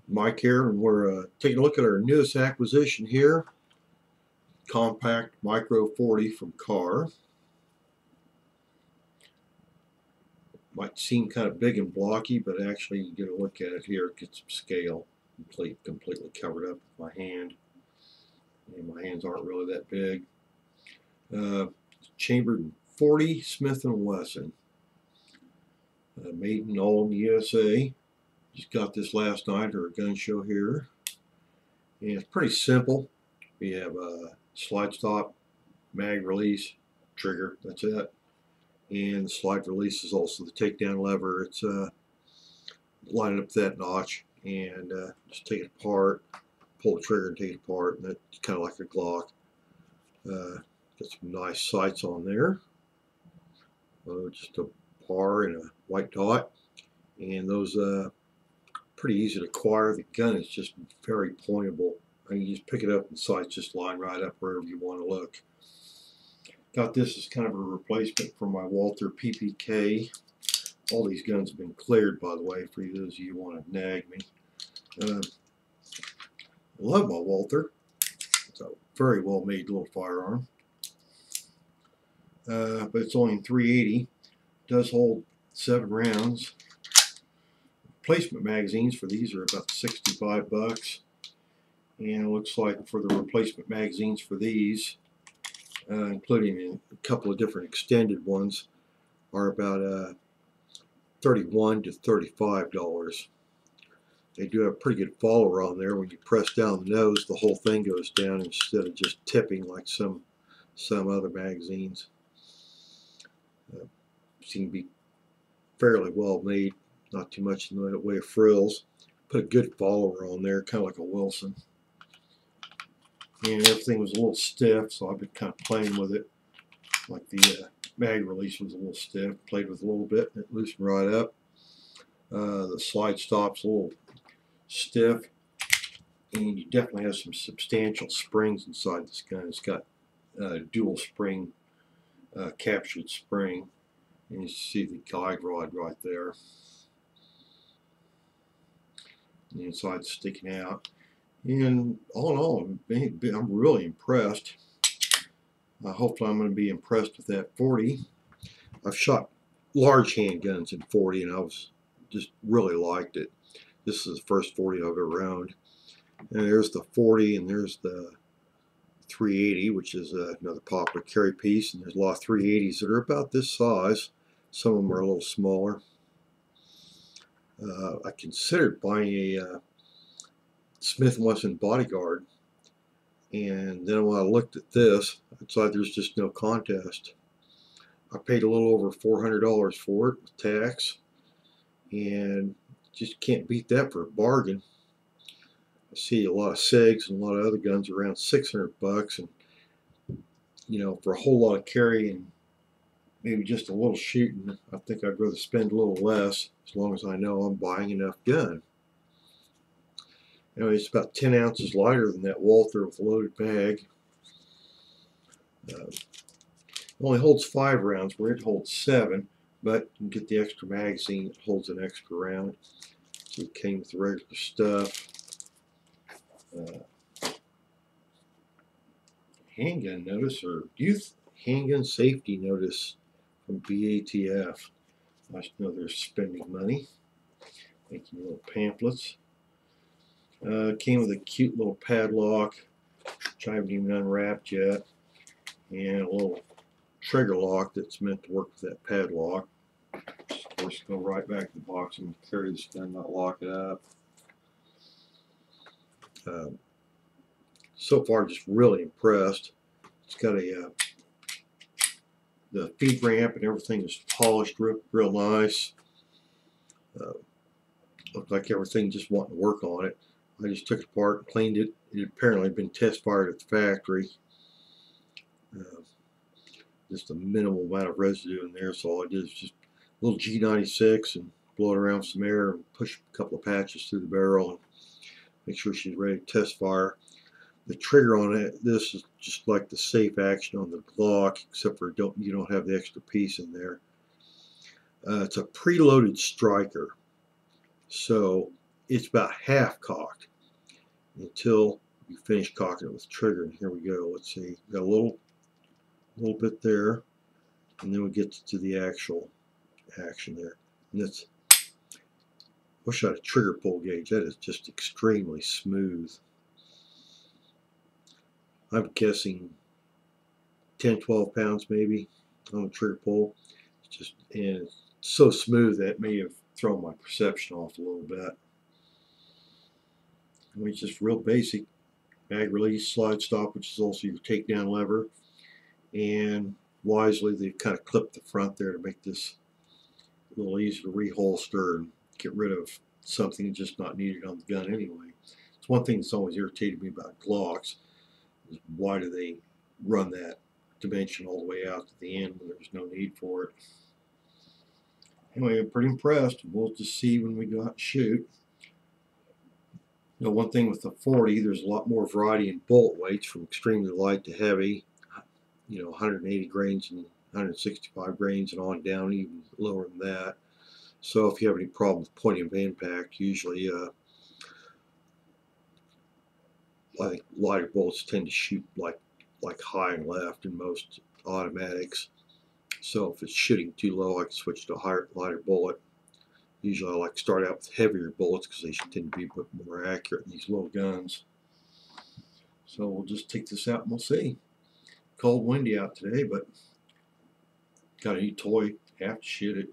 Mike here, and we're taking a look at our newest acquisition here, compact micro 40 from Kahr. Might seem kind of big and blocky, but actually you get a look at it here, it gets some scale. Completely covered up with my hand, and my hands aren't really that big. Chambered 40 Smith & Wesson, made in all in the USA. Just got this last night at a gun show here, and it's pretty simple. We have a slide stop, mag release, trigger, that's it. And the slide release is also the takedown lever. It's line it up to that notch and just take it apart, pull the trigger and take it apart, and that's kind of like a Glock. Got some nice sights on there. Just a bar and a white dot, and those pretty easy to acquire. The gun is just very pointable. I mean, you just pick it up and the sights just line right up wherever you want to look. Got this as kind of a replacement for my Walther PPK. All these guns have been cleared, by the way, for those of you who want to nag me. I love my Walther. It's a very well made little firearm. But it's only in 380. It does hold 7 rounds. Replacement magazines for these are about 65 bucks. And it looks like for the replacement magazines for these, including a couple of different extended ones, are about $31 to $35. They do have a pretty good follower on there. When you press down the nose, the whole thing goes down instead of just tipping like some other magazines. Seem to be fairly well made, not too much in the way of frills. Put a good follower on there, kind of like a Wilson. And everything was a little stiff, so I've been kind of playing with it. Like the mag release was a little stiff, played with it a little bit, and it loosened right up. The slide stop's a little stiff, and you definitely have some substantial springs inside this gun. It's got dual spring, captured spring, and you see the guide rod right there. The inside's sticking out. And all in all, I'm really impressed. Hopefully I'm going to be impressed with that 40. I've shot large handguns in 40 and I was just really liked it. This is the first 40 I've ever owned. And there's the 40 and there's the 380, which is another popular carry piece. And there's a lot of 380s that are about this size. Some of them are a little smaller. I considered buying a Smith & Wesson Bodyguard, and then when I looked at this, it's like there's just no contest. I paid a little over $400 for it with tax, and just can't beat that for a bargain. I see a lot of SIGs and a lot of other guns around 600 bucks, and you know, for a whole lot of carry and maybe just a little shooting, I think I'd rather spend a little less as long as I know I'm buying enough gun. Anyway, it's about 10 ounces lighter than that Walther with a loaded mag. It only holds 5 rounds where it holds 7, but you can get the extra magazine that holds an extra round. So it came with the regular stuff. Handgun notice, or youth handgun safety notice from BATF. I just know they're spending money, making little pamphlets. Came with a cute little padlock, which I haven't even unwrapped yet, and a little trigger lock that's meant to work with that padlock. Of course, go right back in the box and carry this gun, not lock it up. So far, just really impressed. It's got the feed ramp and everything is polished real nice. Looked like everything just wanting to work on it. I just took it apart and cleaned it. It had apparently been test fired at the factory. Just a minimal amount of residue in there, so all I did is just a little G96 and blow it around with some air and push a couple of patches through the barrel and make sure she's ready to test fire. The trigger on it, this is just like the safe action on the Glock, except for you don't have the extra piece in there. It's a preloaded striker, so it's about half cocked until you finish cocking it with the trigger. And here we go. Let's see, got a little bit there, and then we get to the actual action there. And that's, wish I had a trigger pull gauge. That is just extremely smooth. I'm guessing 10-12 pounds maybe on the trigger pull. It's just, and it's so smooth that it may have thrown my perception off a little bit. I mean, it's just real basic mag release, slide stop, which is also your takedown lever, and wisely they kind of clipped the front there to make this a little easier to reholster and get rid of something that's just not needed on the gun anyway. It's one thing that's always irritated me about Glocks is why do they run that dimension all the way out to the end when there's no need for it. Anyway, I'm pretty impressed. We'll just see when we go out and shoot. You know, one thing with the 40, there's a lot more variety in bullet weights from extremely light to heavy. You know, 180 grains and 165 grains and on down, even lower than that. So if you have any problem with pointing of impact, usually I think lighter bullets tend to shoot like high and left in most automatics. So if it's shooting too low, I can switch to a lighter bullet. Usually I like to start out with heavier bullets because they tend to be a bit more accurate in these little guns. So we'll just take this out and we'll see. Cold, windy out today, but got a new toy. Have to shoot it.